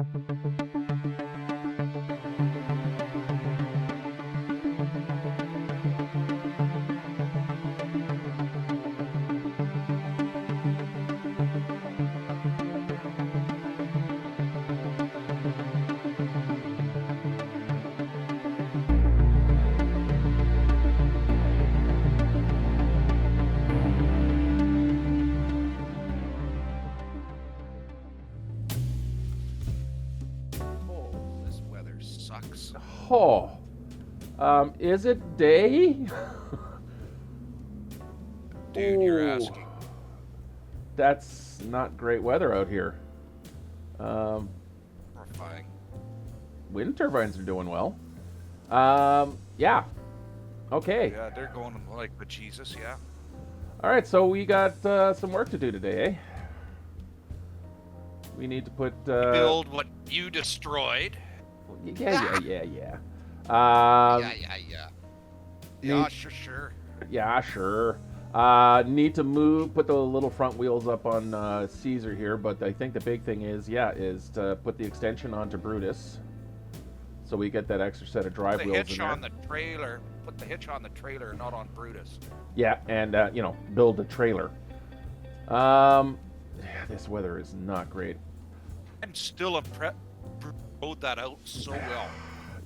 Oh, is it day? Dude, you're Ooh, asking. that's not great weather out here. Um, Horrifying. Wind turbines are doing well. Yeah. Okay. Yeah, they're going like bejesus, yeah. All right. So we got some work to do today, eh? We need to put. Build what you destroyed. Yeah. Yeah. Yeah, Need, sure. yeah, sure. Need to put the little front wheels up on Caesar here, but I think the big thing is to put the extension onto Brutus, so we get that extra set of drive The wheels hitch in there. on the trailer. Put the hitch on the trailer, not on Brutus. Yeah, and build a trailer. Yeah, this weather is not great. I'm still impressed. Rode that out so well.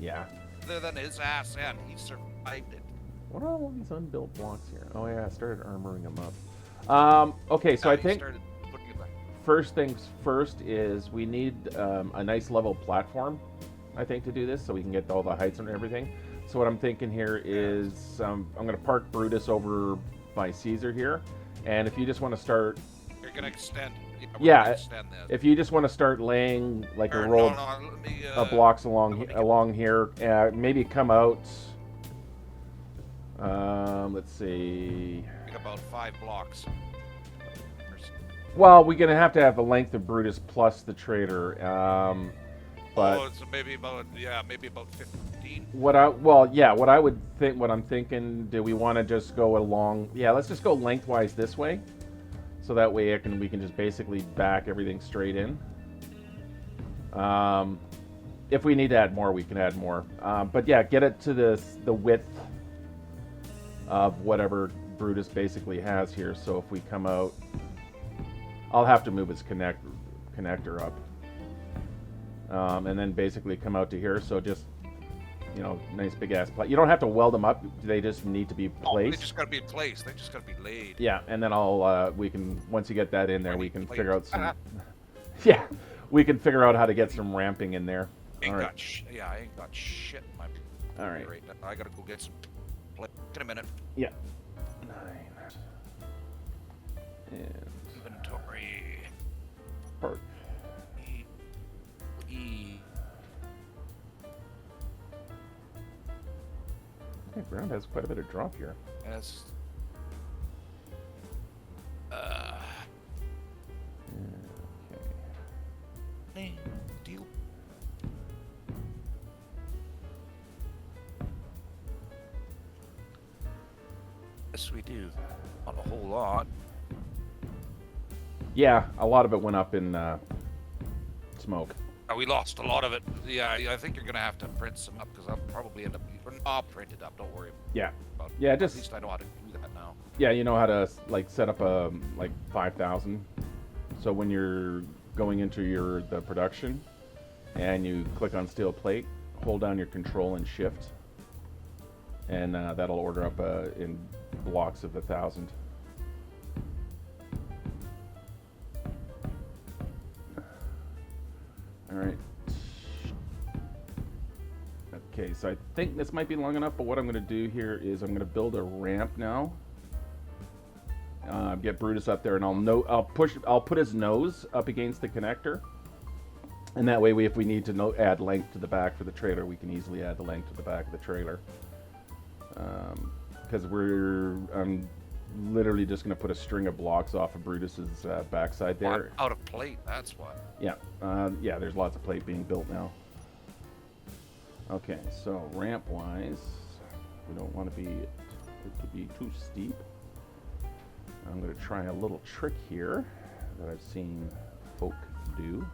Yeah. Other than his ass end, he survived it. What are all these unbuilt blocks here? Oh yeah, I started armoring them up. Okay, so I think first things first is we need a nice level platform, I think, to do this, so we can get all the heights and everything. So what I'm thinking here is I'm going to park Brutus over by Caesar here, and if you just want to start... You're going to extend. Yeah, extend this. If you just want to start laying like a row of blocks along here, maybe come out... let's see. About 5 blocks. Well, we're gonna have to have the length of Brutus plus the traitor. But so maybe about 15. What I'm thinking. Do we want to just go along? Yeah, let's just go lengthwise this way, so that way we can just basically back everything straight in. If we need to add more, we can add more. But yeah, get it to the width of whatever Brutus basically has here. So if we come out, I'll have to move his connector up, and then basically come out to here. So just nice big ass plate. You don't have to weld them up; they just need to be placed. They just got to be placed. They just got to be laid. Yeah, and then we can once you get that in there, we can figure out some. Yeah, we can figure out how to get some ramping in there. I ain't got shit in my. All right. I gotta go get some. In a minute. Yeah. 9. And inventory. Park. Okay, ground has quite a bit of drop here. Yes. Okay. Deal. Yes, we do. Not a whole lot. Yeah, a lot of it went up in smoke. We lost a lot of it. Yeah, I think you're gonna have to print some up because I'll probably end up. I'll print it up. Don't worry. Yeah. About it. Yeah, At just. least I know how to do that now. Yeah, you know how to set up a 5,000. So when you're going into the production, and you click on steel plate, hold down your control and shift, and that'll order up in blocks of 1,000. All right. Okay, so I think this might be long enough, but what I'm going to do here is I'm going to build a ramp now. Get Brutus up there, and I'll put his nose up against the connector, and that way, if we need to add length to the back for the trailer, we can easily add the length to the back of the trailer. Because I'm literally just going to put a string of blocks off of Brutus's backside there. Out of plate, that's why. Yeah, yeah. There's lots of plate being built now. Okay, so ramp-wise, we don't want it to be too steep. I'm going to try a little trick here that I've seen folk do.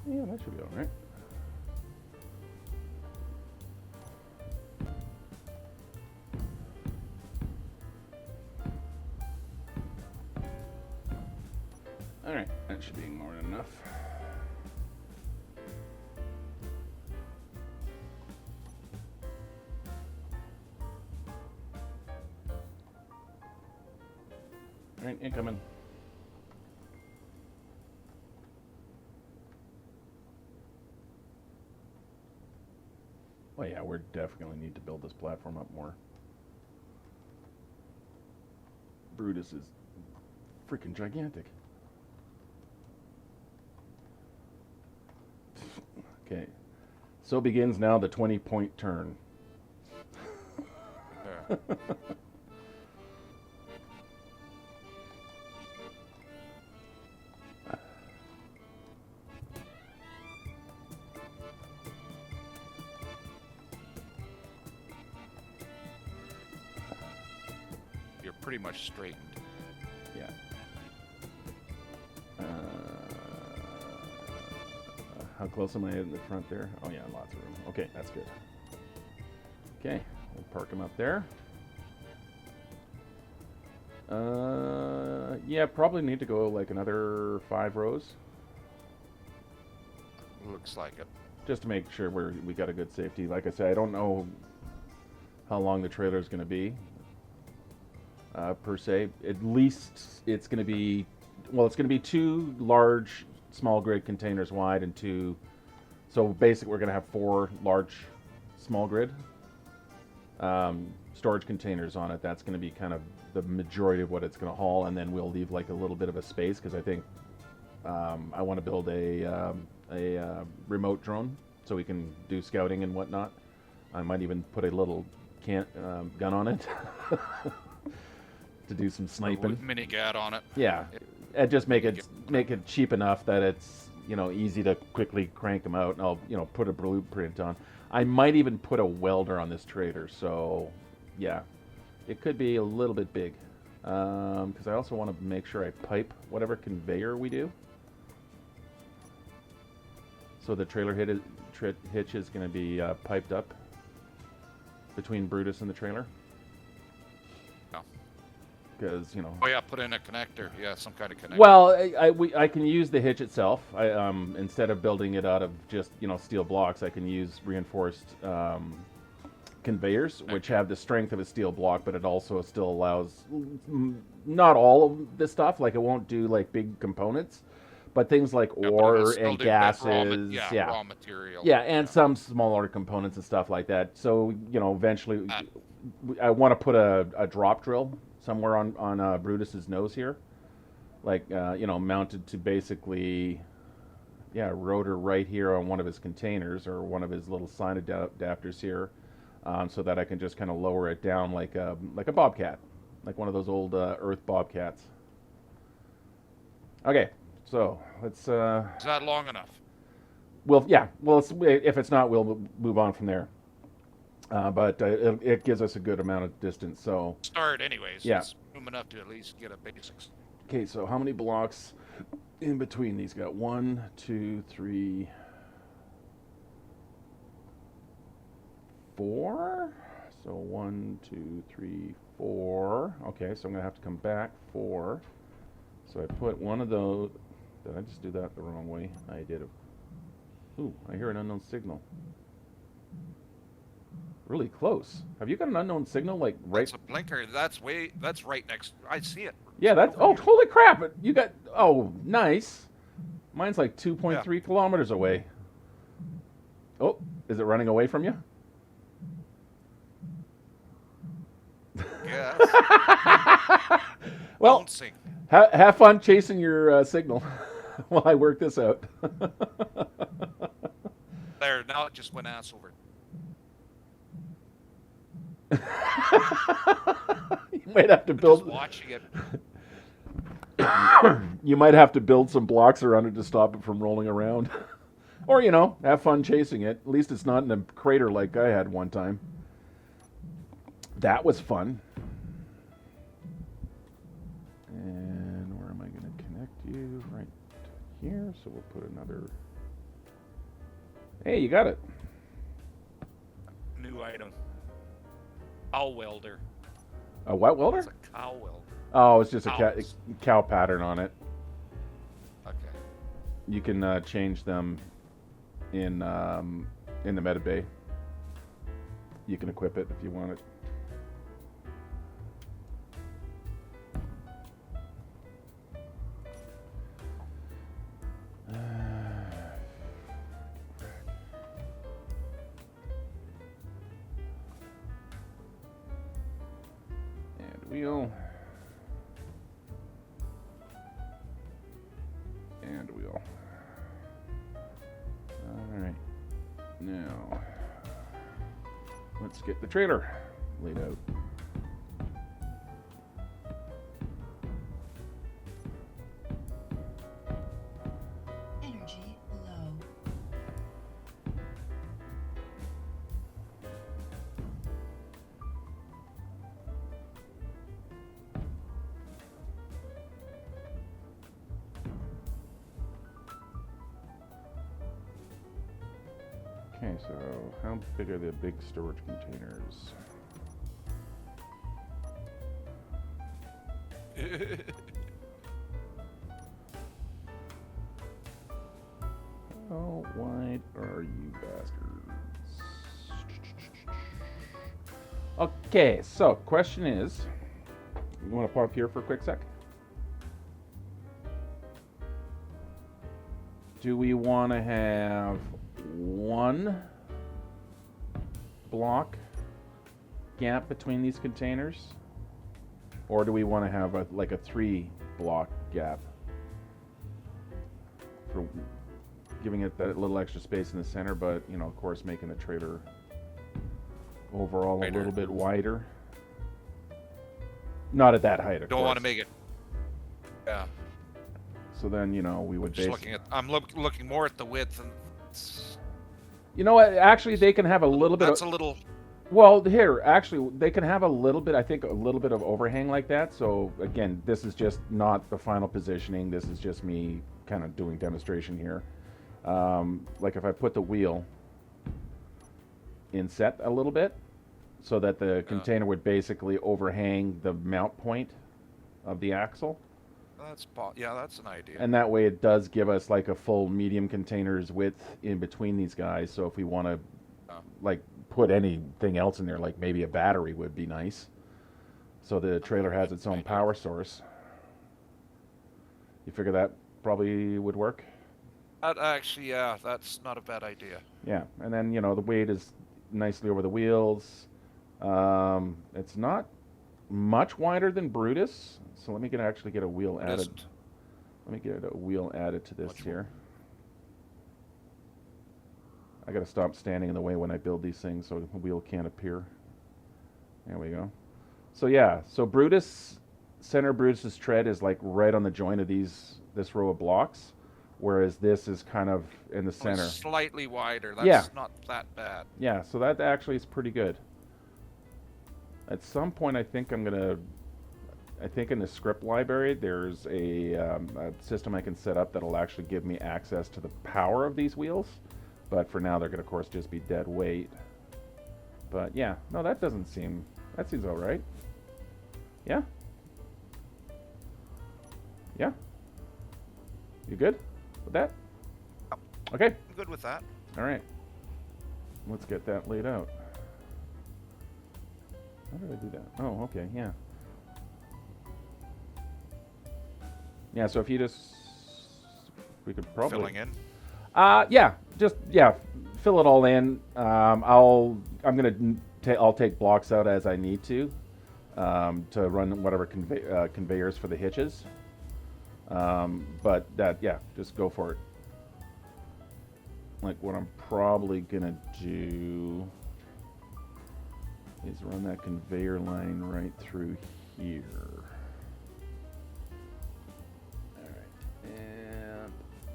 Yeah, that should be all right. All right, that should be more than enough. All right, incoming. Well, yeah, we definitely need to build this platform up more. Brutus is freaking gigantic. Okay, so begins now the 20-point turn. Yeah. You're pretty much straightened. Yeah. How close am I in the front there? Oh yeah, lots of room. Okay, that's good. Okay, we'll park him up there. Yeah, probably need to go like another 5 rows. Looks like it. Just to make sure we got a good safety. Like I said, I don't know how long the trailer is going to be, per se. At least it's going to be, well, it's going to be 2 large small grid containers wide and 2, so basically we're going to have 4 large small grid storage containers on it. That's going to be kind of the majority of what it's going to haul, and then we'll leave like a little bit of a space because I think I want to build a remote drone so we can do scouting and whatnot. I might even put a little gun on it to do some sniping. Mini GAD on it. Yeah, and just make it cheap enough that it's easy to quickly crank them out, and I'll put a blueprint on. I might even put a welder on this trailer, so yeah, it could be a little bit big because I also want to make sure I pipe whatever conveyor we do. So the trailer hitch is going to be piped up between Brutus and the trailer. Oh. Because Oh yeah, put in a connector. Yeah, some kind of connector. Well, I can use the hitch itself. Instead of building it out of just steel blocks, I can use reinforced conveyors, which have the strength of a steel block, but it also still allows not all of the stuff. Like it won't do like big components, but things like ore and gases, raw material. Yeah, and some smaller components and stuff like that. So eventually, I want to put a drop drill somewhere on Brutus's nose here, like mounted to basically, rotor right here on one of his containers or one of his little sign adapters here, so that I can just kind of lower it down like a bobcat, like one of those old Earth bobcats. Okay, so let's. Is that long enough? Well, yeah. Well, if it's not, we'll move on from there. But it gives us a good amount of distance. So start anyways. Yeah. It's room enough to at least get a basics. Okay, so how many blocks in between these? Got 1, 2, 3, 4. So 1, 2, 3, 4. Okay, so I'm gonna have to come back 4. So I put one of those. Did I just do that the wrong way? I did it. Ooh, I hear an unknown signal. Really close. Have you got an unknown signal like right? It's a blinker. That's right next. I see it. Yeah, that's. Oh, holy crap! You got. Oh, nice. Mine's like 2.3 kilometers away. Oh, is it running away from you? Yes. Well, Bouncing. Have fun chasing your signal while I work this out. There, now it just went ass over. You might have to build. Just watching it. You might have to build some blocks around it to stop it from rolling around, or have fun chasing it. At least it's not in a crater like I had one time. That was fun. And where am I going to connect you? Right here. So we'll put another Hey, you got it. New item. Cow welder. A what welder? It's a cow welder. Oh, it's just a Cows. cow pattern on it. Okay. You can change them in the meta bay. You can equip it if you want it. And wheel. And wheel. Alright. Now, let's get the trailer laid out. Energy low. Okay, so how big are the big storage containers? How wide are you bastards? Okay, so question is, you want to pop here for a quick sec? Do we want to have one block gap between these containers? Or do we want to have like a 3 block gap? For giving it that little extra space in the center, but, you know, of course, making the trailer overall Wider. a little bit wider. Not at that height, of Don't course. want to make it. Yeah. So then, you know, we would Just basically... looking at. I'm looking more at the width, and it's, You know what? Actually, they can have a little bit that's of... a little. Well, here, actually, they can have a little bit, I think, a little bit of overhang like that. So, again, this is just not the final positioning. This is just me kind of doing demonstration here. Like if I put the wheel inset a little bit so that the container would basically overhang the mount point of the axle. Yeah, that's an idea. And that way it does give us like a full medium container's width in between these guys. So if we want to like put anything else in there, like maybe a battery would be nice. So the trailer has its own power source. You figure that probably would work? Actually, yeah, that's not a bad idea. Yeah, and then, you know, the weight is nicely over the wheels. It's not much wider than Brutus, so let me actually get a wheel added. Isn't. Let me get a wheel added to this here. I gotta stop standing in the way when I build these things so the wheel can't appear. There we go. So yeah, so center Brutus's tread is like right on the joint of this row of blocks, whereas this is kind of in the center. It's slightly wider. That's Yeah. not that bad. Yeah, so that actually is pretty good. At some point, I think in the script library, there's a system I can set up that'll actually give me access to the power of these wheels. But for now, they're going to, of course, just be dead weight. But yeah, no, that seems all right. Yeah? Yeah? You good with that? Okay. I'm good with that. All right. Let's get that laid out. How did I do that? Oh, okay, yeah. Yeah, so if you just... We could probably... Filling in. Yeah, fill it all in. I'll take blocks out as I need to run whatever conveyors for the hitches. But just go for it. Like what I'm probably gonna do is run that conveyor line right through here. All right, and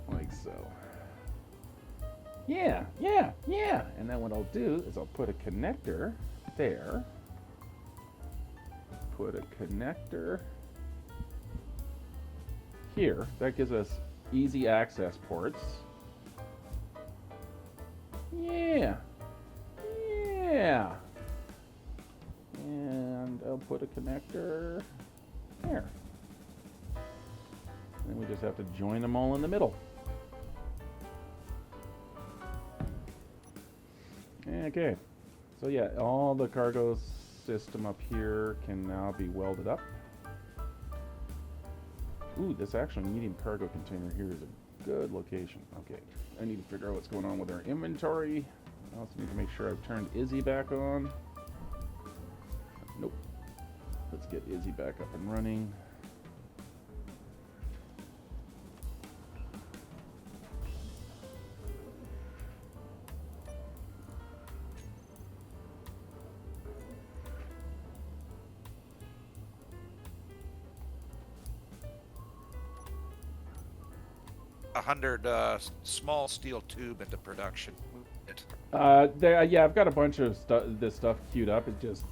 like so. Yeah. And then what I'll do is I'll put a connector there. Put a connector here. That gives us easy access ports. Yeah. Yeah. And I'll put a connector there. And we just have to join them all in the middle. Okay. So yeah, all the cargo system up here can now be welded up. Ooh, this actual medium cargo container here is a good location. Okay, I need to figure out what's going on with our inventory. I also need to make sure I've turned Izzy back on. Nope. Let's get Izzy back up and running. Small steel tube into production. Yeah, I've got a bunch of this stuff queued up. It just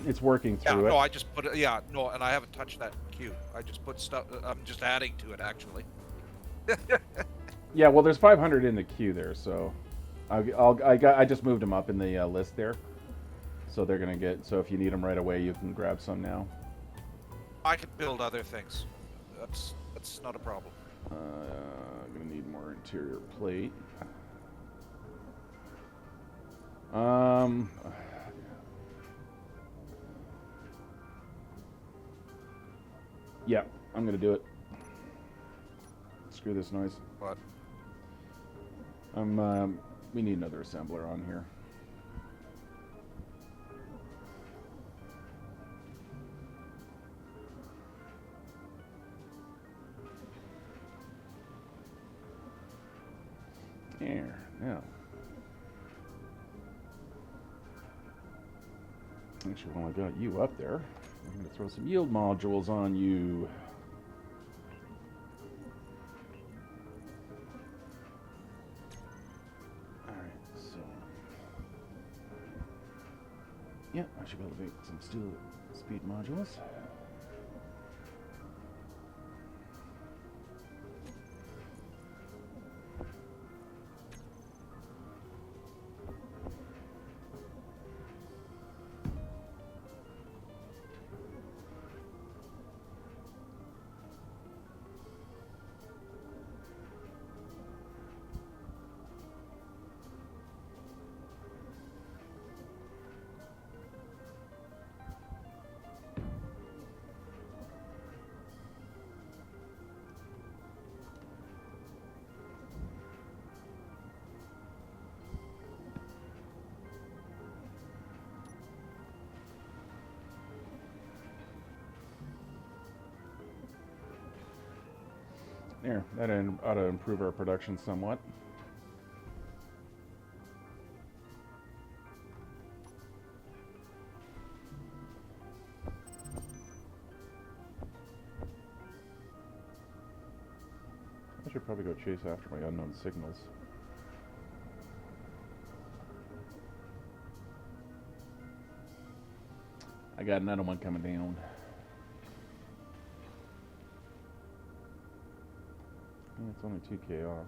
it's working through it. No, I just put it. Yeah, no, and I haven't touched that queue. I just put stuff. I'm just adding to it actually. Yeah, well, there's 500 in the queue there, so I just moved them up in the list there, so they're gonna get. So if you need them right away, you can grab some now. I could build other things. That's not a problem. I'm gonna need more interior plate. Yeah, I'm gonna do it. Screw this noise. What? We need another assembler on here. There, now. Actually, while I got you up there, I'm going to throw some yield modules on you. Alright, so... yeah, I should be able to make some steel speed modules. There, that ought to improve our production somewhat. I should probably go chase after my unknown signals. I got another one coming down. Yeah, it's only 2K off.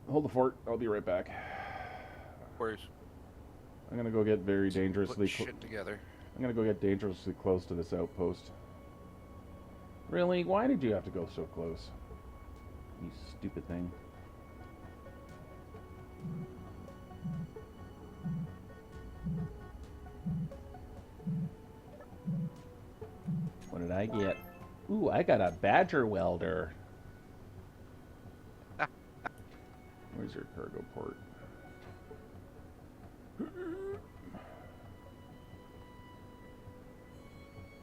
Hold the fort. I'll be right back. Where's? I'm gonna go get very dangerously. Shit together. I'm gonna go get dangerously close to this outpost. Really? Why did you have to go so close? You stupid thing. What did I get? Ooh, I got a badger welder. Where's your cargo port?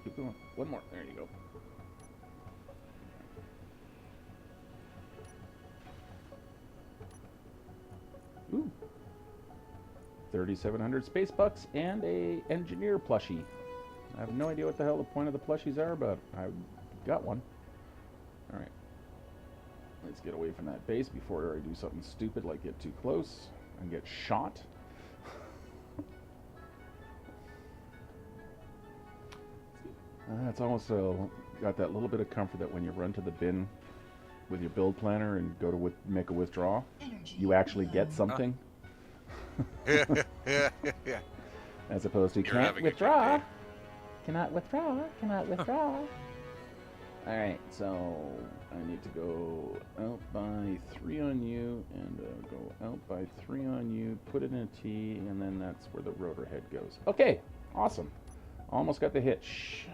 Keep going. One more. There you go. Ooh. 3,700 space bucks and a engineer plushie. I have no idea what the hell the point of the plushies are, but I got one. Alright. Let's get away from that base before I do something stupid like get too close and get shot. It's almost got that little bit of comfort that when you run to the bin with your build planner and go to make a withdrawal, you actually get something. Yeah, yeah, yeah. As opposed to You're can't having a good withdraw. day. Cannot withdraw. Cannot withdraw. Alright, so I need to go out by 3 on you and go out by 3 on you, put it in a T, and then that's where the rotor head goes. Okay, awesome. Almost got the hitch.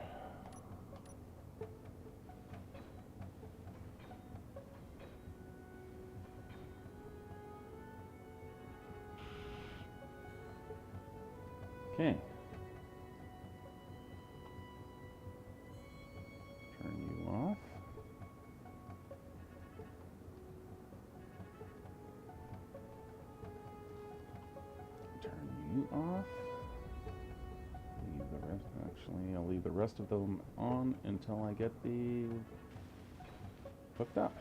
Okay. Turn you off. Turn you off. Leave the rest. Actually, I'll leave the rest of them on until I get the hooked up.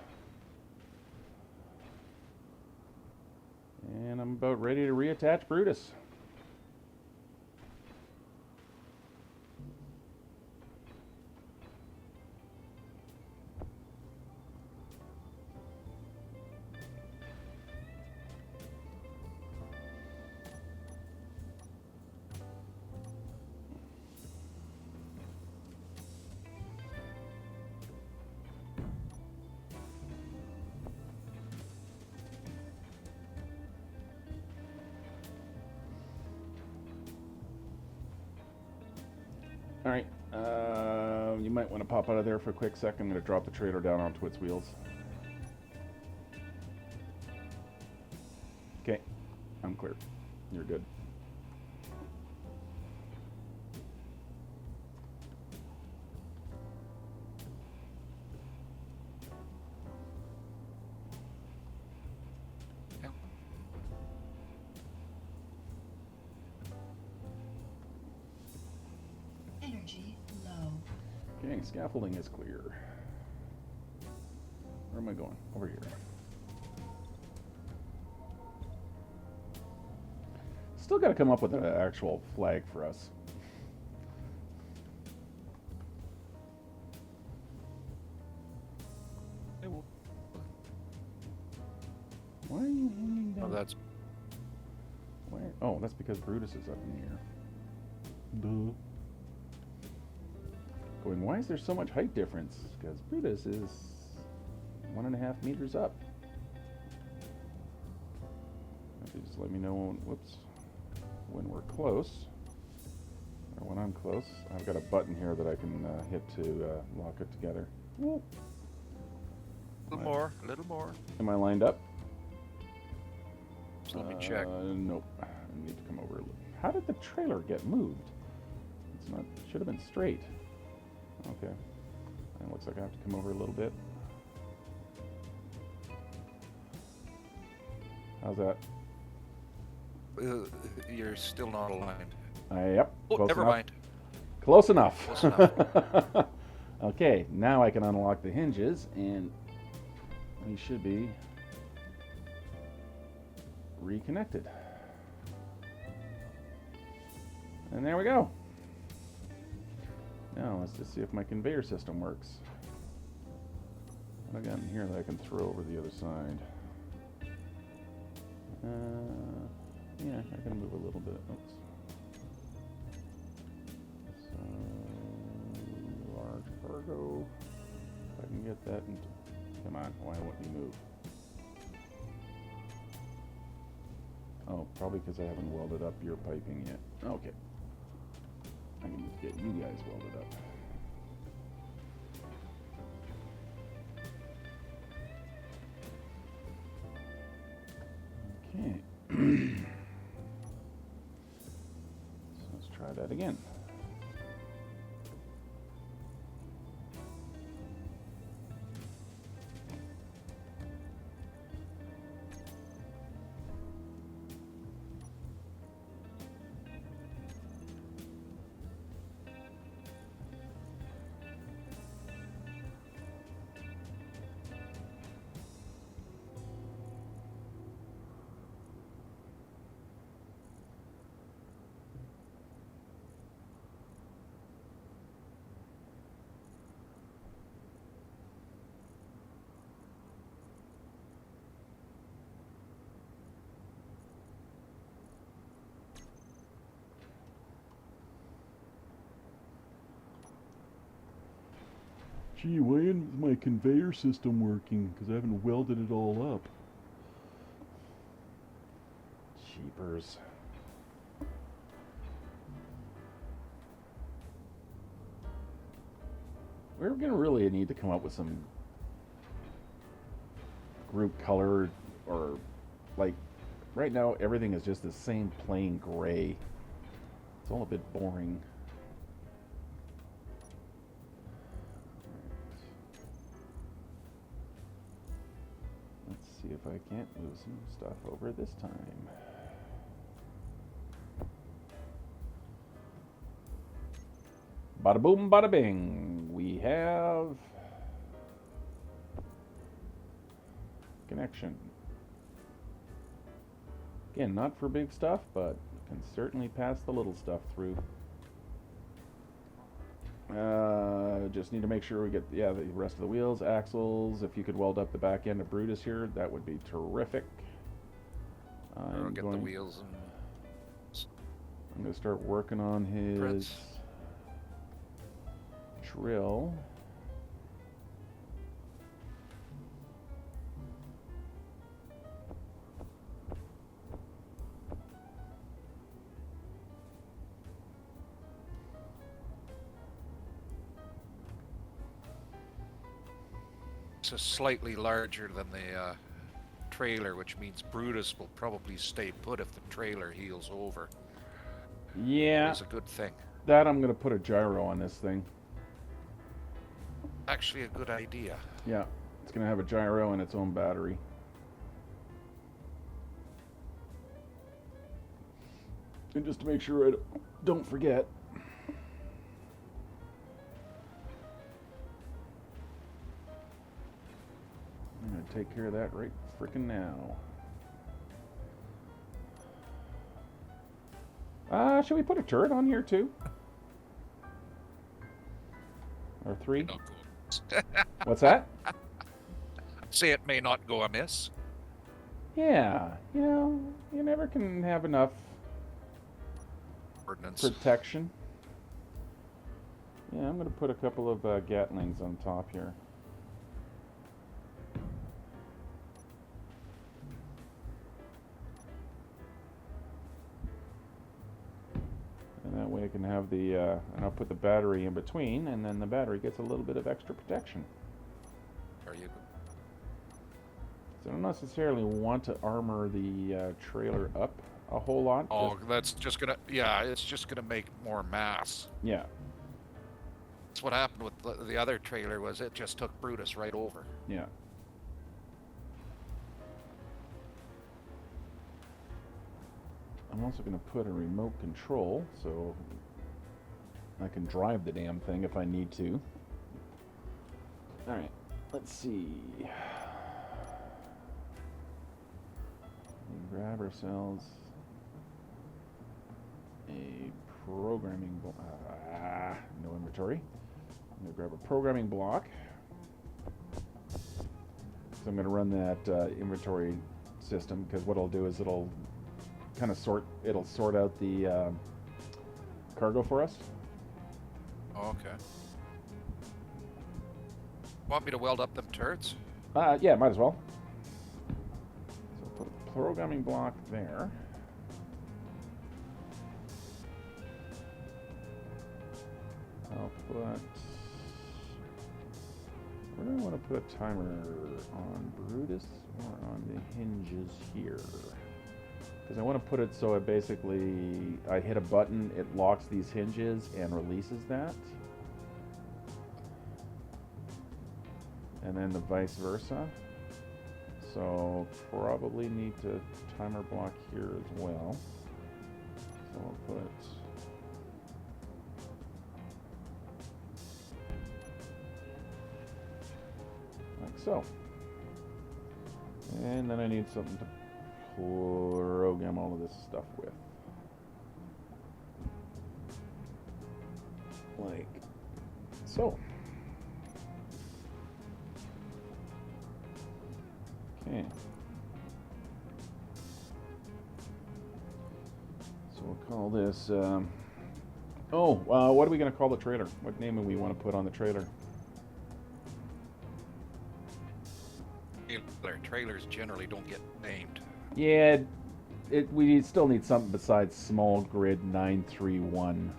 And I'm about ready to reattach Brutus. All right, you might want to pop out of there for a quick second. I'm going to drop the trailer down onto its wheels. Okay, I'm clear. You're good. Yeah. Energy low. Okay, scaffolding is clear. Where am I going? Over here. Still got to come up with an actual flag for us. Why are you hanging down? Oh, that's Why? Oh, that's because Brutus is up in the air. Duh. Going, why is there so much height difference? Because Brutus is 1.5 meters up. If you just let me know when we're close, or when I'm close. I've got a button here that I can hit to lock it together. Whoop. a little more, a little more. Am I lined up? Just let me check. Nope. I need to come over a little. How did the trailer get moved? It's not. Should have been straight. Okay. It looks like I have to come over a little bit. How's that? You're still not aligned. Yep. Oh, Close never enough. mind. Close enough. Close enough. Okay, now I can unlock the hinges, and we should be reconnected. And there we go. Now let's just see if my conveyor system works. What I got in here that I can throw over the other side? Yeah, I can move a little bit. Oops. So, large cargo. If I can get that into... Come on, why won't you move? Oh, probably because I haven't welded up your piping yet. Okay. I can just get you guys welded up. Okay. So let's try that again. Gee, why isn't my conveyor system working? Because I haven't welded it all up. Jeepers. We're going to really need to come up with some group color, or like right now everything is just the same plain gray. It's all a bit boring. Let's see if I can't move some stuff over this time. Bada boom, bada bing. We have connection. Again, not for big stuff, but can certainly pass the little stuff through. Just need to make sure we get, the rest of the wheels, axles. If you could weld up the back end of Brutus here, that would be terrific. I'll get the wheels and... I'm going to start working on his Prince. drill. It's slightly larger than the trailer, which means Brutus will probably stay put if the trailer heels over. Yeah, It's a good thing. that I'm going to put a gyro on this thing. Actually a good idea. Yeah, it's going to have a gyro and its own battery. And just to make sure I don't forget, I'm going to take care of that right frickin' now. Should we put a turret on here too? Or 3? Not go. What's that? Say it may not go amiss. Yeah, you know, you never can have enough Ordnance. protection. Yeah, I'm going to put a couple of Gatlings on top here. And that way I can have the, and I'll put the battery in between, and then the battery gets a little bit of extra protection. There you go. So I don't necessarily want to armor the trailer up a whole lot. Oh, that's just gonna, yeah, it's just gonna make more mass. Yeah. That's what happened with the other trailer, was it just took Brutus right over. Yeah. I'm also going to put a remote control, so I can drive the damn thing if I need to. Alright, let's see. We grab ourselves a programming no inventory. I'm going to grab a programming block. So I'm going to run that inventory system, because what it'll do is it'll kind of sort out the cargo for us. Oh, okay. Want me to weld up them turrets? Yeah, might as well. So put a programming block there. I'll put... Where do I want to put a timer? On Brutus or on the hinges here? Because I want to put it so it basically, I hit a button, it locks these hinges and releases that. And then the vice versa. So probably need to timer block here as well. So I'll put like so. And then I need something to program all of this stuff with. Like so. Okay. So we'll call this, what are we going to call the trailer? What name do we want to put on the trailer? Trailers generally don't get named. Yeah, we still need something besides small grid 931.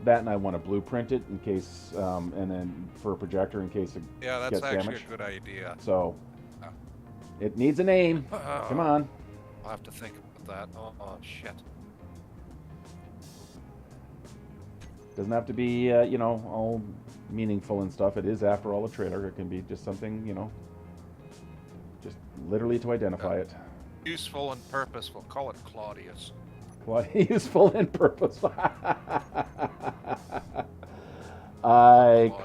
That, and I want to blueprint it in case, and then for a projector in case it Yeah, that's gets actually damaged. a good idea. So it needs a name. Come on. I'll have to think about that. Oh shit. Doesn't have to be, all meaningful and stuff. It is, after all, a trailer. It can be just something, just literally to identify it. Useful and purposeful. Call it Claudius. Useful and purposeful. Claudia.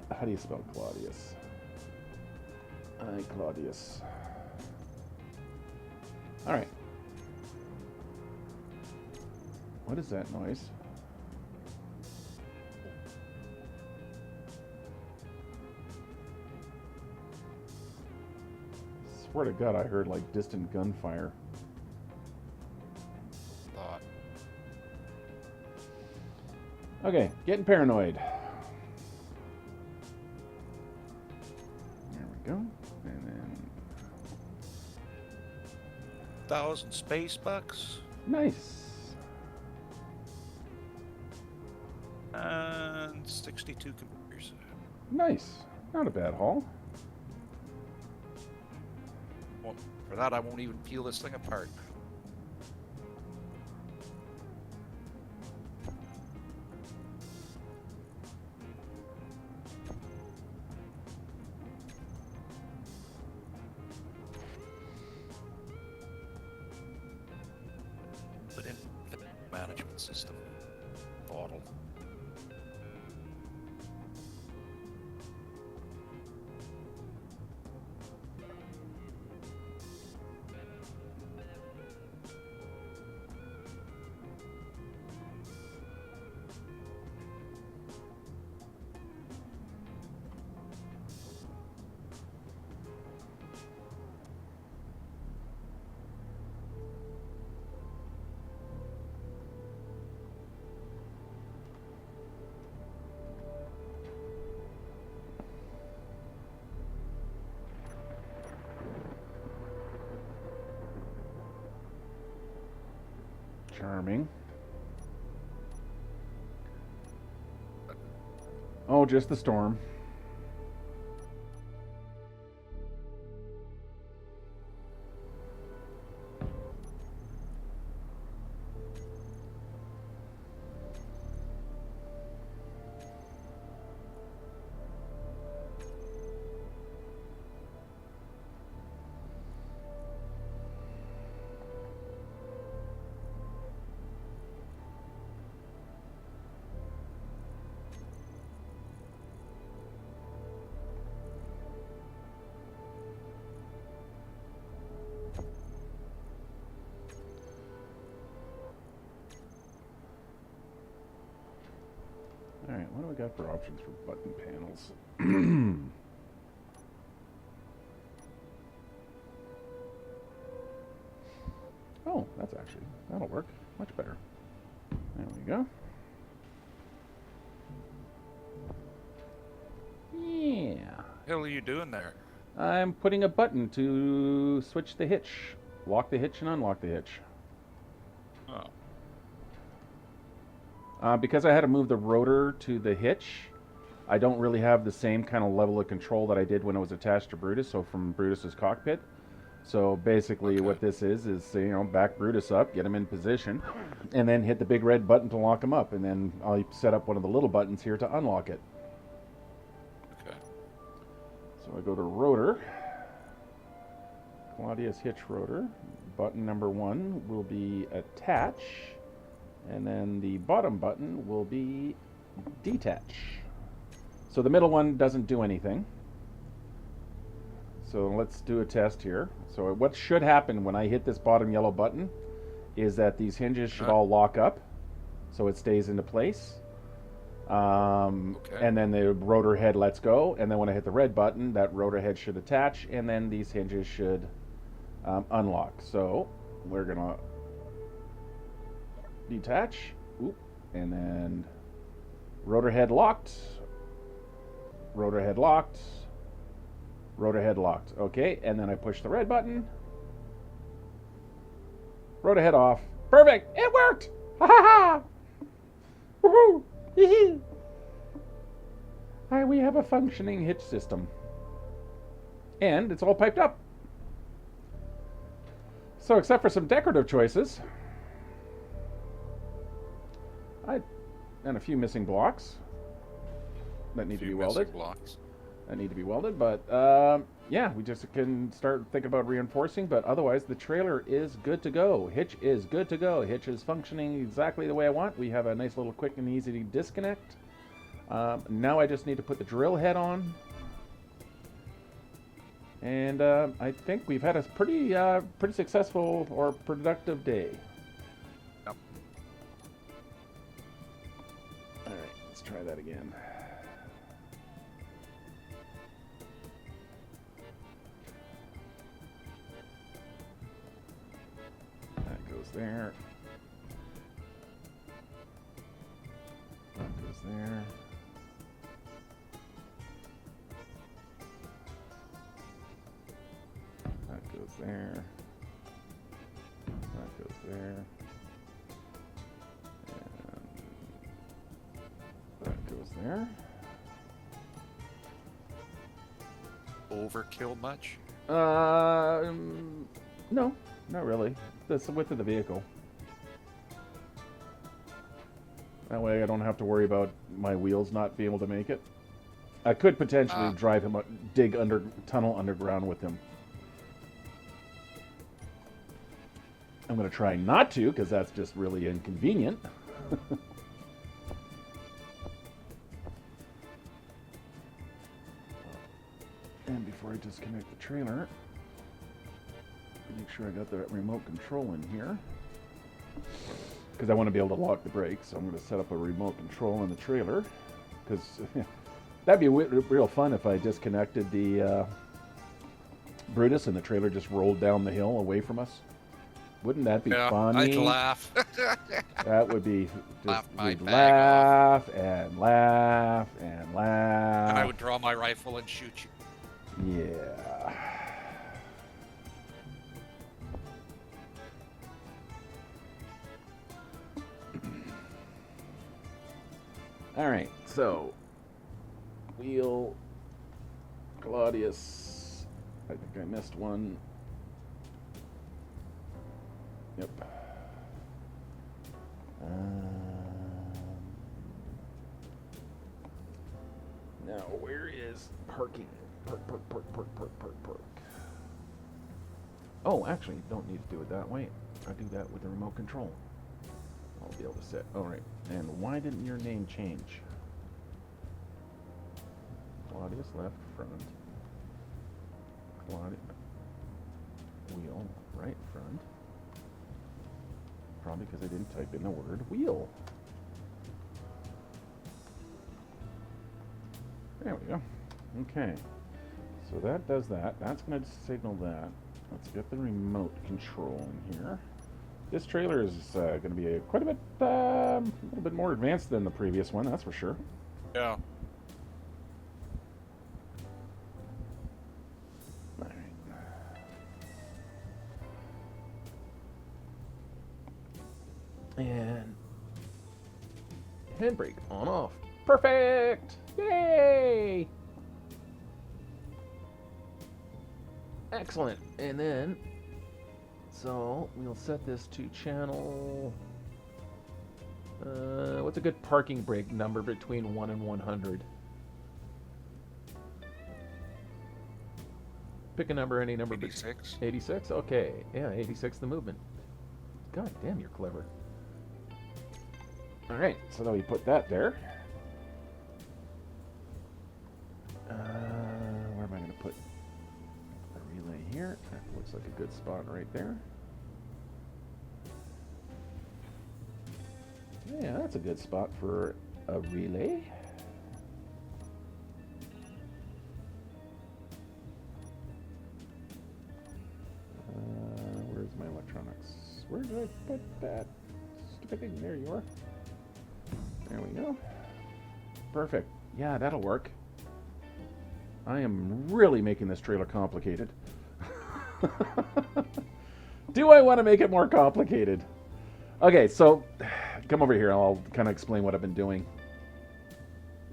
How do you spell Claudius? Claudius. All right. What is that noise? Swear to God, I heard like distant gunfire. Thought. Okay, getting paranoid. There we go. And then 1,000 space bucks. nice. And 62 computers. Nice. Not a bad haul. Well, for that, I won't even peel this thing apart. Put in the management system. Bottle. Charming. Oh, just the storm. Alright, what do we got for options for button panels? Oh, that'll work. Much better. There we go. Yeah. What the hell are you doing there? I'm putting a button to switch the hitch. Lock the hitch and unlock the hitch. Oh. Because I had to move the rotor to the hitch, I don't really have the same kind of level of control that I did when it was attached to Brutus, so from Brutus's cockpit. So basically what this is back Brutus up, get him in position, and then hit the big red button to lock him up, and then I'll set up one of the little buttons here to unlock it. Okay. So I go to rotor, Claudius hitch rotor, button number 1 will be attach, and then the bottom button will be detach. So the middle one doesn't do anything. So let's do a test here. So what should happen when I hit this bottom yellow button is that these hinges should all lock up, so it stays into place. And then the rotor head lets go, and then when I hit the red button, that rotor head should attach, and then these hinges should unlock. So we're gonna detach, and then rotor head locked, Rotor head locked. Okay, and then I push the red button. Rotor head off. Perfect! It worked! Ha ha ha! Woohoo! Hee hee! Alright, we have a functioning hitch system. And it's all piped up. So, except for some decorative choices, and a few missing blocks that need to be welded. That need to be welded, but yeah, we just can start thinking about reinforcing. But otherwise, the trailer is good to go. Hitch is good to go. Hitch is functioning exactly the way I want. We have a nice little quick and easy disconnect. Now I just need to put the drill head on. And I think we've had a pretty successful or productive day. Yep. All right, let's try that again. That goes there. That goes there. That goes there. That goes there. And that goes there. Overkill much? No, not really. That's the width of the vehicle. That way I don't have to worry about my wheels not being able to make it. I could potentially drive him, dig tunnel underground with him. I'm going to try not to, because that's just really inconvenient. And before I disconnect the trailer, make sure I got the remote control in here. Because I want to be able to lock the brakes, so I'm going to set up a remote control in the trailer. Because that'd be real fun if I disconnected the Brutus and the trailer just rolled down the hill away from us. Wouldn't that be funny? I'd laugh. That would be just We'd laugh and laugh and laugh. And I would draw my rifle and shoot you. Yeah. All right, so wheel Claudius. I think I missed one. Yep. Now, where is parking? Park. Oh, actually, don't need to do it that way. I do that with the remote control. I'll be able to set. All right. And why didn't your name change? Claudius left front. Claudius wheel right front. Probably because I didn't type in the word wheel. There we go. Okay. So that does that. That's going to signal that. Let's get the remote control in here. This trailer is going to be quite a bit, a little bit more advanced than the previous one, that's for sure. Yeah. All right. And handbrake on off. Perfect! Yay! Excellent. And then, so we'll set this to channel. What's a good parking brake number between 1 and 100? Pick a number, any number. 86. 86? Okay. Yeah, 86 the movement. God damn, you're clever. Alright, so then we put that there. Where am I going to put the relay here? That looks like a good spot right there. Yeah, that's a good spot for a relay. Where's my electronics? Where did I put that stupid thing? There you are. There we go. Perfect. Yeah, that'll work. I am really making this trailer complicated. Do I want to make it more complicated? Okay, so come over here. I'll kind of explain what I've been doing.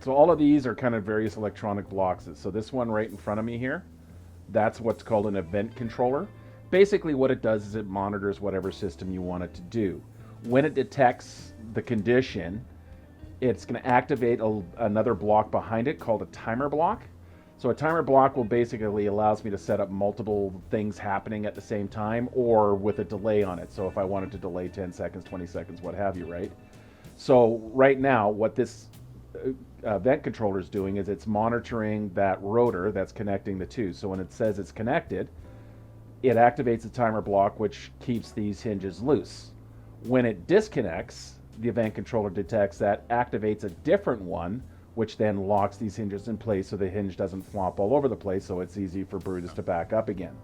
So all of these are kind of various electronic blocks. So this one right in front of me here, that's what's called an event controller. Basically what it does is it monitors whatever system you want it to do. When it detects the condition, it's going to activate another block behind it called a timer block. So a timer block will basically allows me to set up multiple things happening at the same time or with a delay on it. So if I wanted to delay 10 seconds, 20 seconds, what have you, right? So right now what this event controller is doing is it's monitoring that rotor that's connecting the two. So when it says it's connected, it activates a timer block which keeps these hinges loose. When it disconnects, the event controller detects that, activates a different one, which then locks these hinges in place so the hinge doesn't flop all over the place, so it's easy for Brutus to back up again.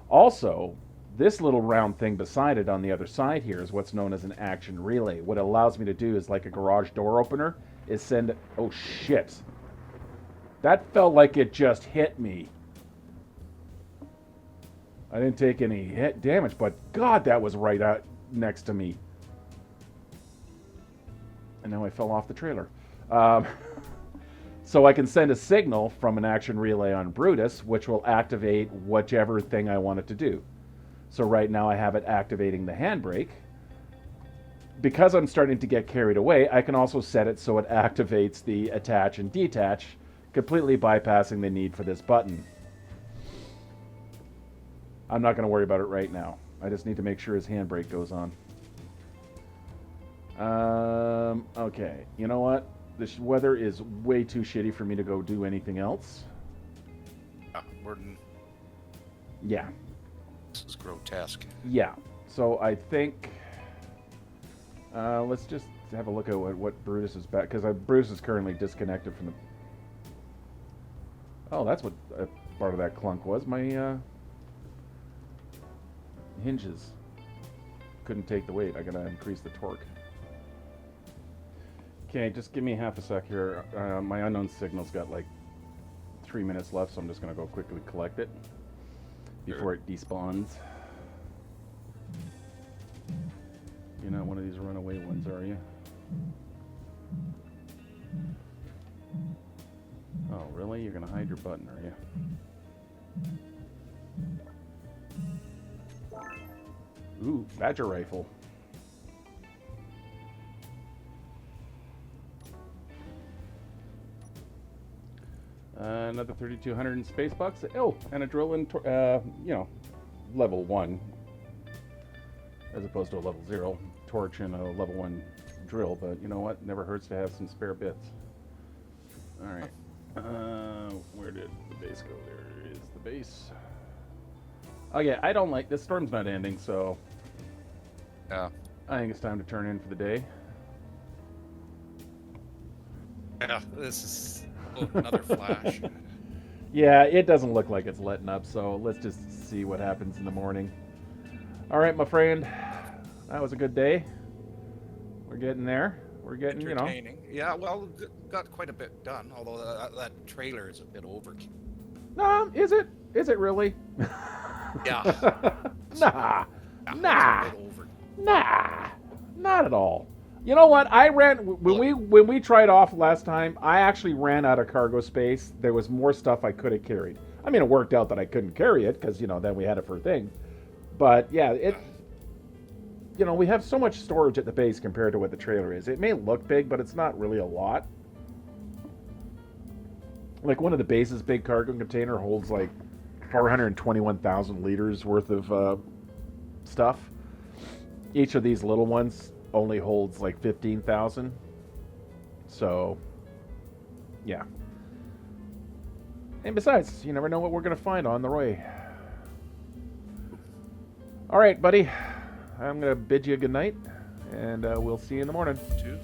Also, this little round thing beside it on the other side here is what's known as an action relay. What it allows me to do is like a garage door opener, is send... Oh shit. That felt like it just hit me. I didn't take any hit damage, but God, that was right out next to me. And now I fell off the trailer. So I can send a signal from an action relay on Brutus, which will activate whichever thing I want it to do. So right now I have it activating the handbrake. Because I'm starting to get carried away, I can also set it so it activates the attach and detach, completely bypassing the need for this button. I'm not going to worry about it right now. I just need to make sure his handbrake goes on. Okay, you know what? This weather is way too shitty for me to go do anything else. Yeah. This is grotesque. Yeah. So I think let's just have a look at what Brutus is back, because Brutus is currently disconnected from the... Oh, that's what part of that clunk was. My hinges couldn't take the weight. I gotta increase the torque. Okay, just give me half a sec here. My unknown signal's got like 3 minutes left, so I'm just gonna go quickly collect it before it despawns. You're not one of these runaway ones, are you? Oh, really? You're gonna hide your button, are you? Ooh, Badger rifle. Another 3,200 in space bucks. Oh, and a drill in, level 1, as opposed to a level 0 torch and a level 1 drill. But you know what? Never hurts to have some spare bits. All right. Where did the base go? There is the base. Oh yeah, I don't like this. Storm's not ending, so Yeah. I think it's time to turn in for the day. Yeah, this is another flash. Yeah, it doesn't look like it's letting up, so let's just see what happens in the morning. All right, my friend, that was a good day. We're getting there. We're getting, you know. Entertaining. Yeah, well, got quite a bit done, although that trailer is a bit overkill. Is it? Is it really? Yeah. Nah. Yeah, Nah. it's a bit over. Nah. Not at all. You know what? I ran when we tried off last time. I actually ran out of cargo space. There was more stuff I could have carried. I mean, it worked out that I couldn't carry it because then we had it for a thing. But yeah, we have so much storage at the base compared to what the trailer is. It may look big, but it's not really a lot. Like one of the base's big cargo container holds like 421,000 liters worth of stuff. Each of these little ones only holds like 15,000. So, yeah. And besides, you never know what we're going to find on the way. All right, buddy. I'm going to bid you a good night, and we'll see you in the morning. Too.